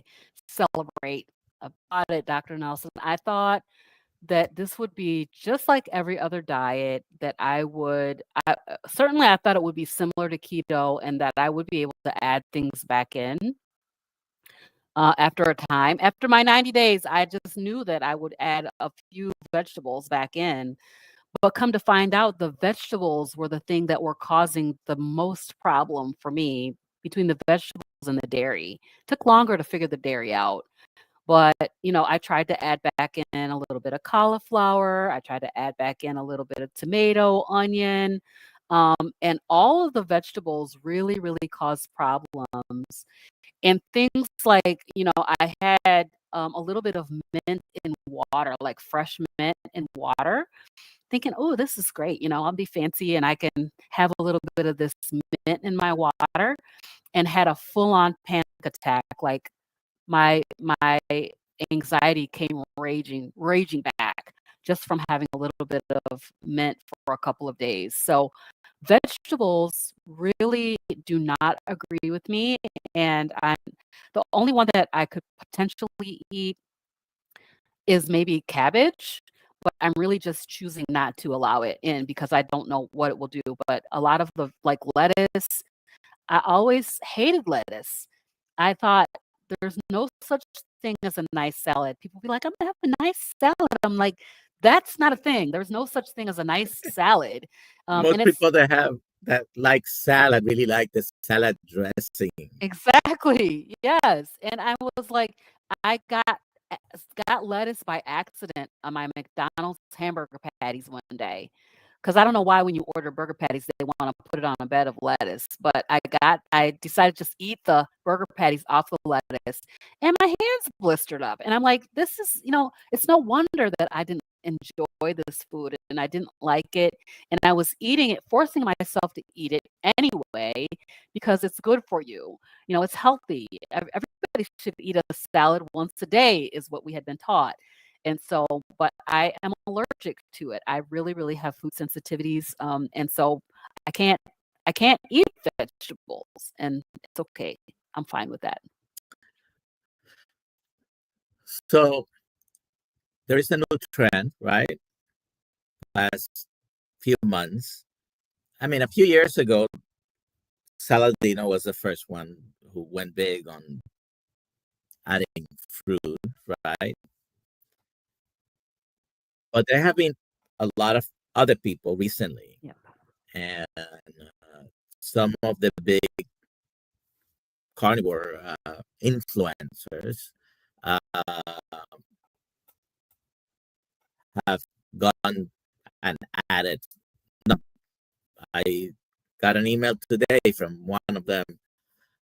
celebrate about it, Dr. Nelson. I thought that this would be just like every other diet that certainly I thought it would be similar to keto and that I would be able to add things back in. after a time. After my 90 days, I just knew that I would add a few vegetables back in. But come to find out, the vegetables were the thing that were causing the most problem for me between the vegetables and the dairy. Took longer to figure the dairy out. But, I tried to add back in a little bit of cauliflower. I tried to add back in a little bit of tomato, onion, and all of the vegetables really, really caused problems. And things like, I had a little bit of mint in water, like fresh mint in water, thinking, oh, this is great. I'll be fancy and I can have a little bit of this mint in my water, and had a full on panic attack. Like my anxiety came raging back just from having a little bit of mint for a couple of days. So vegetables really do not agree with me, and the only one that I could potentially eat is maybe cabbage, but I'm really just choosing not to allow it in because I don't know what it will do. But a lot of the like lettuce, I always hated lettuce. I thought there's no such thing as a nice salad. People be like, "I'm gonna have a nice salad." I'm like, "That's not a thing. There's no such thing as a nice salad." And Most it's people that like salad really like the salad dressing. exactly, yes. And I was like, I got lettuce by accident on my McDonald's hamburger patties one day. Because I don't know why when you order burger patties, they wanna put it on a bed of lettuce, but I decided to just eat the burger patties off the lettuce, and my hands blistered up, and I'm like, "This is" it's no wonder that I didn't enjoy this food, and I didn't like it, and I was eating it, forcing myself to eat it anyway because it's good for you. It's healthy. Everybody should eat a salad once a day is what we had been taught. And so, but I am allergic to it. I really, really have food sensitivities, and so I can't I can't eat vegetables, and it's okay. I'm fine with that. So there is a new trend, right? Last few months. I mean, a few years ago, Saladino was the first one who went big on adding fruit, right? But there have been a lot of other people recently, Yeah. and some of the big carnivore influencers uh, have gone and added. No, I got an email today from one of them,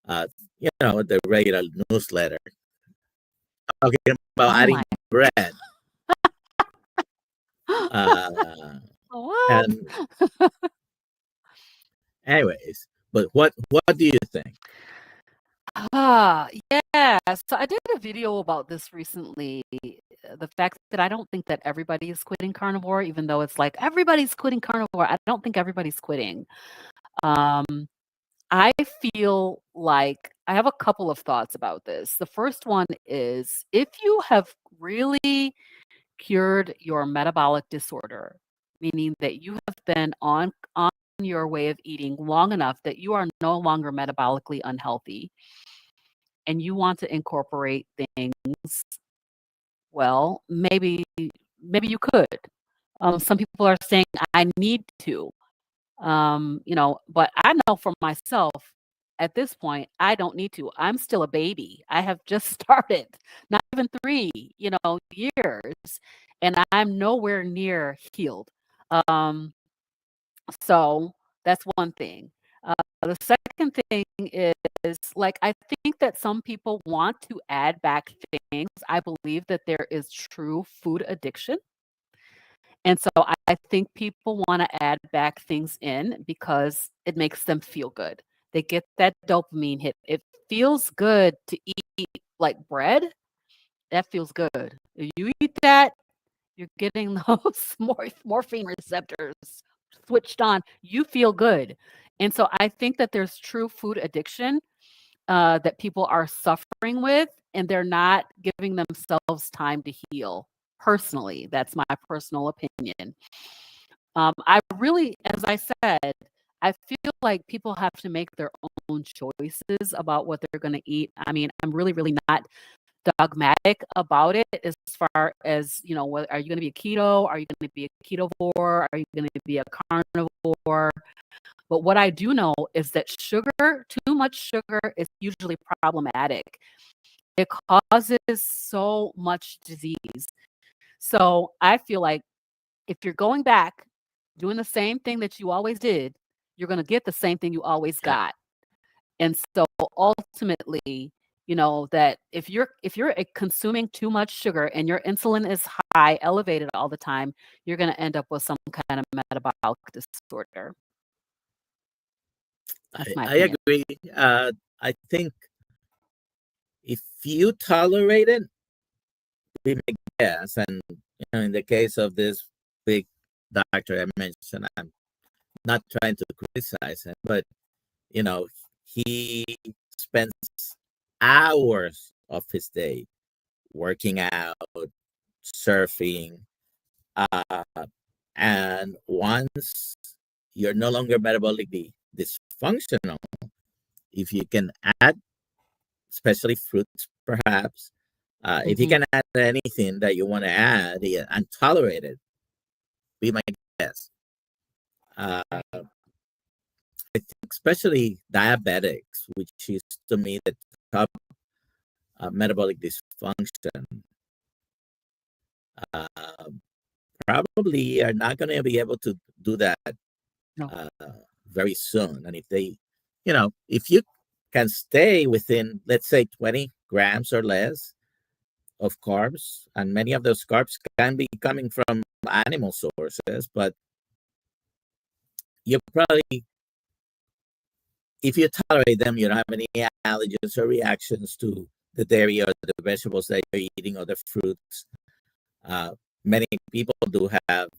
the regular newsletter, talking about Oh adding my bread. Uh, What? and anyways, but what do you think? Yeah. So I did a video about this recently. The fact that I don't think that everybody is quitting carnivore, even though it's like everybody's quitting carnivore. I don't think everybody's quitting. Um, I feel like I have a couple of thoughts about this. The first one is if you have really cured your metabolic disorder, meaning that you have been on your way of eating long enough that you are no longer metabolically unhealthy and you want to incorporate things, well, maybe you could. Some people are saying I need to. But I know for myself, at this point, I don't need to. I'm still a baby. I have just started, not even 3, years, and I'm nowhere near healed. Um, so that's one thing. The second thing is, like, I think that some people want to add back things. I believe that there is true food addiction. And so I think people wanna add back things in because it makes them feel good. They get that dopamine hit. It feels good to eat, like, bread. That feels good. If you eat that, you're getting those morphine receptors switched on. You feel good. And so I think that there's true food addiction, that people are suffering with, and they're not giving themselves time to heal. Personally, that's my personal opinion. I really, as I said, I feel like people have to make their own choices about what they're gonna eat. I mean, I'm really, really not dogmatic about it as far as, what are you gonna be a keto? Are you gonna be a ketovore? Are you gonna be a carnivore? But what I do know is that too much sugar is usually problematic. It causes so much disease. So I feel like if you're going back, doing the same thing that you always did, you're gonna get the same thing you always Yeah. got. And so ultimately, that if you're consuming too much sugar and your insulin is high, elevated all the time, you're gonna end up with some kind of metabolic disorder. That's my I opinion. agree. I think if you tolerate it, we may guess. And in the case of this big doctor I mentioned, I'm not trying to criticize him, but you know, he spends hours of his day working out, surfing, uh, and once you're no longer metabolically dysfunctional, if you can add, especially fruits, perhaps, if you Mhm. can add anything that you want to add, yeah, and tolerate it, be my guest. Uh, Right. I think especially diabetics, which is to me the top metabolic dysfunction, uh, probably are not going to be able to do that No. uh, very soon. And if you can stay within, let's say, 20 grams or less of carbs, and many of those carbs can be coming from animal sources, but you probably, if you tolerate them, you don't have any allergies or reactions to the dairy or the vegetables that you're eating or the fruits. Uh, Many people do have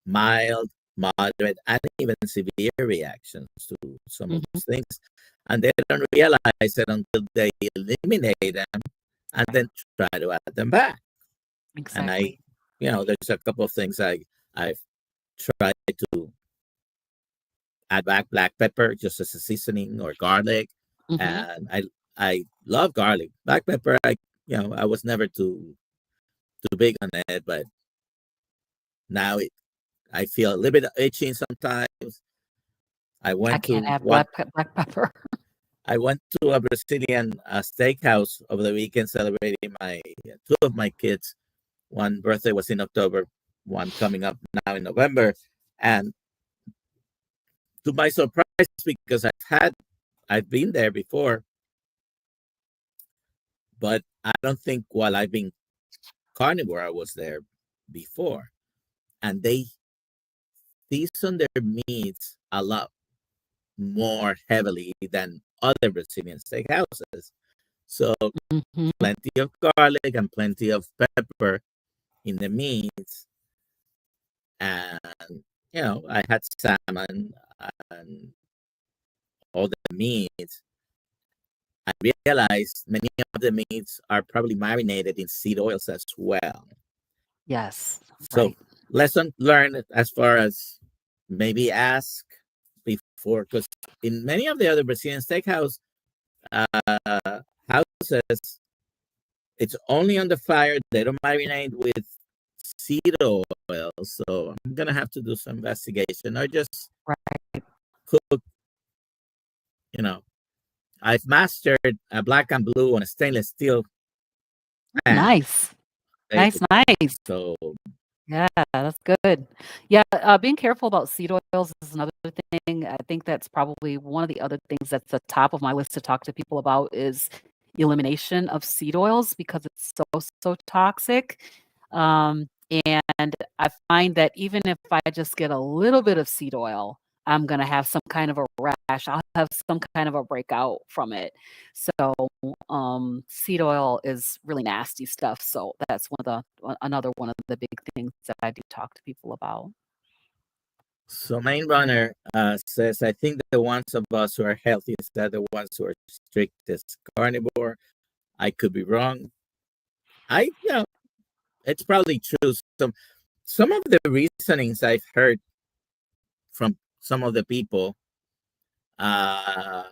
mild, moderate, and even severe reactions to some of Mhm. those things. And they don't realize it until they eliminate them and Right. then try to add them back. And Exactly. there's a couple of things I've tried to add back black pepper just as a seasoning or garlic. Mhm. And I love garlic. Black pepper, I was never too big on it, but now I feel a little bit itching sometimes. I I went can't to have one. black pepper. I went to a Brazilian steakhouse over the weekend celebrating my two of my kids. One birthday was in October, one coming up now in November. And to my surprise, because I've been there before, but I don't think while I've been carnivore, I was there before. And they season their meats a lot more heavily than other Brazilian steakhouses. So Mhm. plenty of garlic and plenty of pepper in the meats. And, I had salmon and all the meats. I realized many of the meats are probably marinated in seed oils as well. Yes. So, Right. lesson learned as far as maybe ask before, because in many of the other Brazilian steakhouse houses, it's only on the fire. They don't marinate with seed oil. So I'm gonna have to do some investigation or just Right. cook. You know, I've mastered a black and blue on a stainless steel pan. Nice. Nice, nice. So Yeah, that's good. Yeah, being careful about seed oils is another thing. I think that's probably one of the other things that's the top of my list to talk to people about is elimination of seed oils because it's so toxic. Um, and I find that even if I just get a little bit of seed oil, I'm gonna have some kind of a rash. I'll have some kind of a breakout from it. So seed oil is really nasty stuff. So that's another one of the big things that I do talk to people about. So Main Runner says, I think the ones of us who are healthiest are the ones who are strictest carnivore. I could be wrong. It's probably true. Some of the reasonings I've heard from some of the people uh,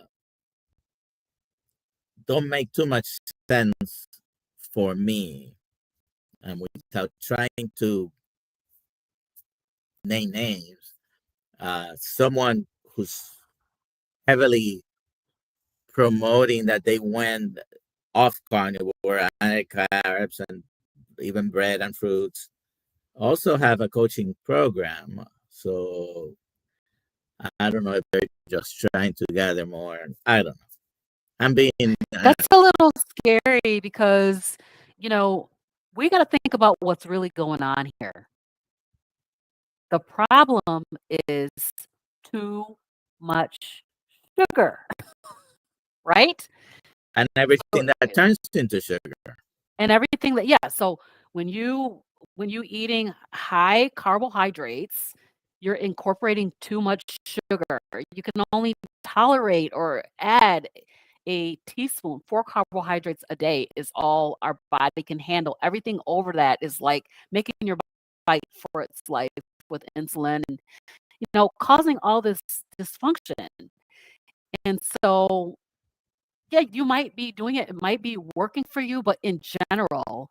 don't make too much sense for me, and without trying to name names, someone who's heavily promoting that they went off carnivore, anti-carbs, and even bread and fruits, also have a coaching program. So I don't know if they're just trying to gather more. I don't know. I'm being That's a little scary because, you know, we got to think about what's really going on here. The problem is too much sugar, right? and So, everything that turns into sugar. and everything that, yeah. So when you eating high carbohydrates, you're incorporating too much sugar. You can only tolerate or add a teaspoon. 4 carbohydrates a day is all our body can handle. Everything over that is like making your body fight for its life with insulin and, causing all this dysfunction. And so, yeah, you might be doing it. It might be working for you, but in general,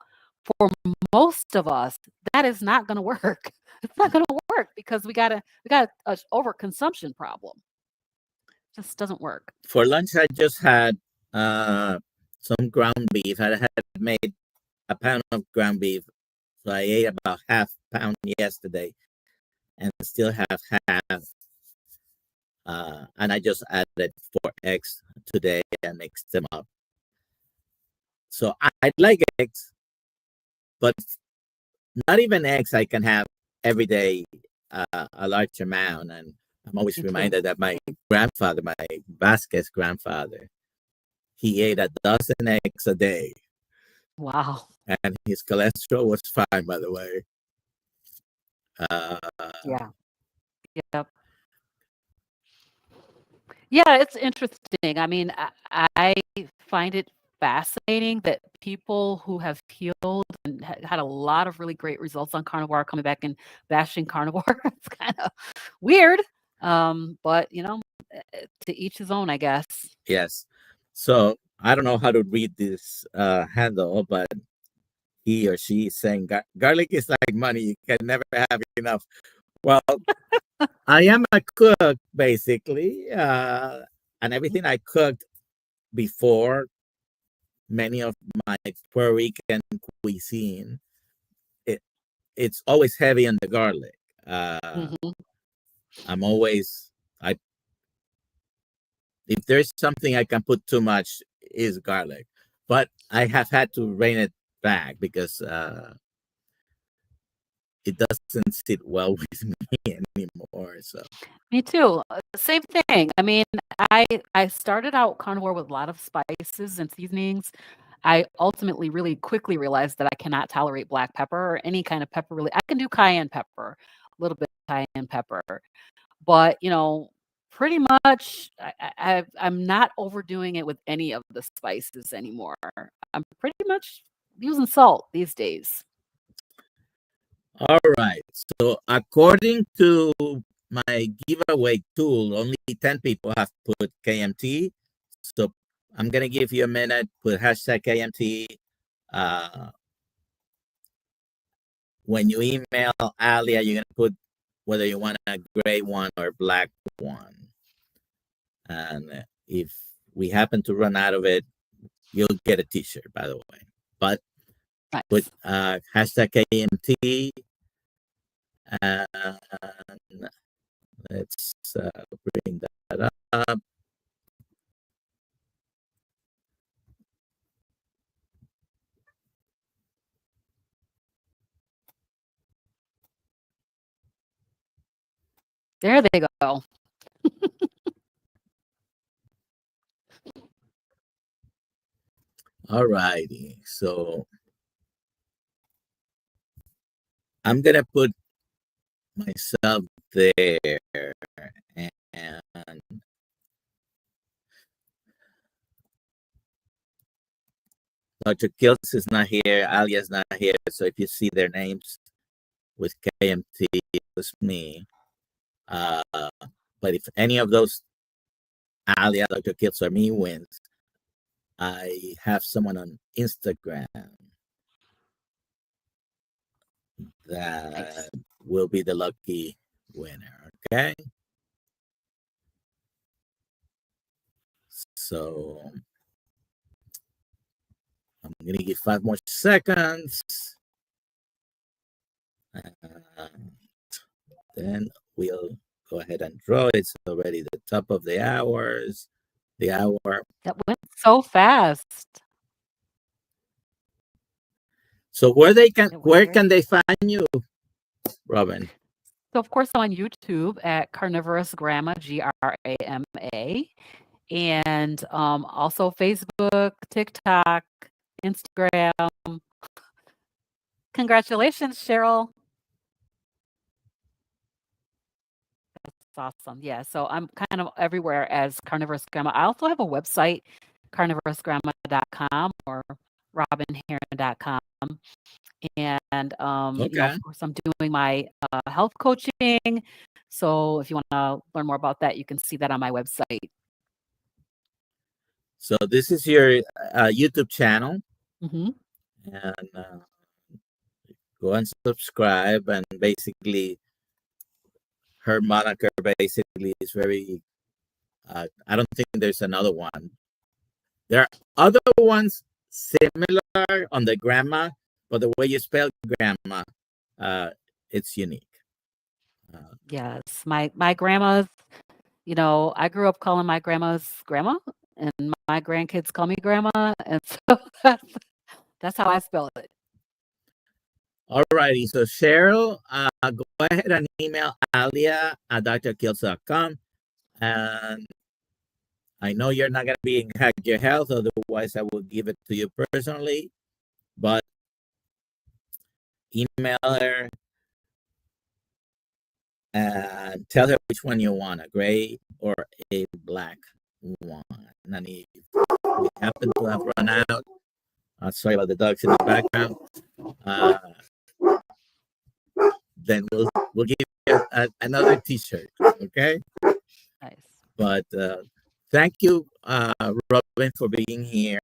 for most of us, that is not going to work. It's not going to work because we got a overconsumption problem. Just doesn't work. For lunch, I just had some ground beef. I had made a pound of ground beef, so I ate about half pound yesterday, and still have half. And I just added 4 eggs today and mixed them up. So I like eggs, but not even eggs I can have every day, a large amount. And I'm always Me too. reminded that my grandfather, my Vasquez grandfather, he ate 12 eggs a day, Wow. and his cholesterol was fine, by the way. Yeah. Yep. Yeah, it's interesting. I mean, I find it fascinating that people who have healed and had a lot of really great results on carnivore are coming back and bashing carnivore. It's kind of weird. But to each his own, I guess. Yes. So I don't know how to read this handle, but he or she is saying garlic is like money. You can never have enough. Well, I am a cook, basically. And everything I cooked before, many of my Puerto Rican cuisine, it's always heavy on the garlic. Mhm. I'm always, if there's something I can put too much, is garlic. But I have had to rein it back because it doesn't sit well with me anymore. So Me too. Same thing. I mean, I started out carnivore with a lot of spices and seasonings. I ultimately really quickly realized that I cannot tolerate black pepper or any kind of pepper really. I can do cayenne pepper, a little bit of cayenne pepper, but pretty much I'm not overdoing it with any of the spices anymore. I'm pretty much using salt these days. all right. So according to my giveaway tool, only 10 people have put KMT. So I'm gonna give you a minute. Put hashtag KMT. When you email Alia, you're gonna put whether you want a gray one or black one. And if we happen to run out of it, you'll get a T-shirt, by the way. But put Nice. hashtag KMT, and let's bring that up. There they go. All righty. So I'm gonna put myself there, and Dr. Kills is not here, Alia's not here. So if you see their names with KMT, it was me. But if any of those Alia, Dr. Kills, or me wins, I have someone on Instagram that Nice. will be the lucky winner. Okay. So I'm going to give 5 more seconds. Then we'll go ahead and draw. It's already the top of the hours. The hour. That went so fast. So where Very can they find you, Robin? So, of course, I'm on YouTube at Carnivorous Grandma, Grama, and also Facebook, TikTok, Instagram. Congratulations, Cheryl. That's awesome. Yeah, so I'm kind of everywhere as Carnivorous Grandma. I also have a website, carnivorousgrandma.com or robinheron.com. And, Okay. of course, I'm doing my health coaching. So if you want to learn more about that, you can see that on my website. So this is your YouTube channel. Mm-hmm. And go and subscribe. And basically, her moniker basically is very, I don't think there's another one. There are other ones similar on the grandma, but the way you spell grandma, it's unique. Yes, my grandma's, I grew up calling my grandma's grandma, and my grandkids call me grandma, and so that's how I spell it. All righty. So Cheryl, go ahead and email Alia at drkills.com. And I know you're not going to be in Hack Your Health, otherwise I will give it to you personally. But email her and tell her which one you want, a gray or a black one. And if we happen to have run out, sorry about the dogs in the background, then we'll give you another T-shirt, okay? Nice. But thank you, Robin, for being here.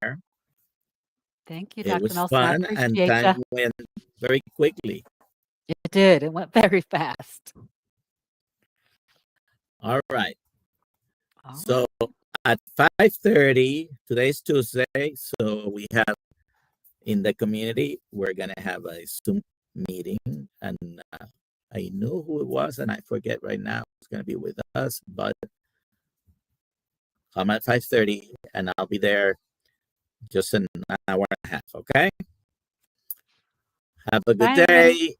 Thank you, It Dr. was Nelson. I fun, and appreciate time you. went very quickly. It did. It went very fast. All right. All So right. at 5:30, today's Tuesday, so we have in the community, we're gonna have a Zoom meeting, and I know who it was, and I forget right now who's gonna be with us, but come at 5:30, and I'll be there just an hour and a half. Okay. Have a good Bye, everybody. day.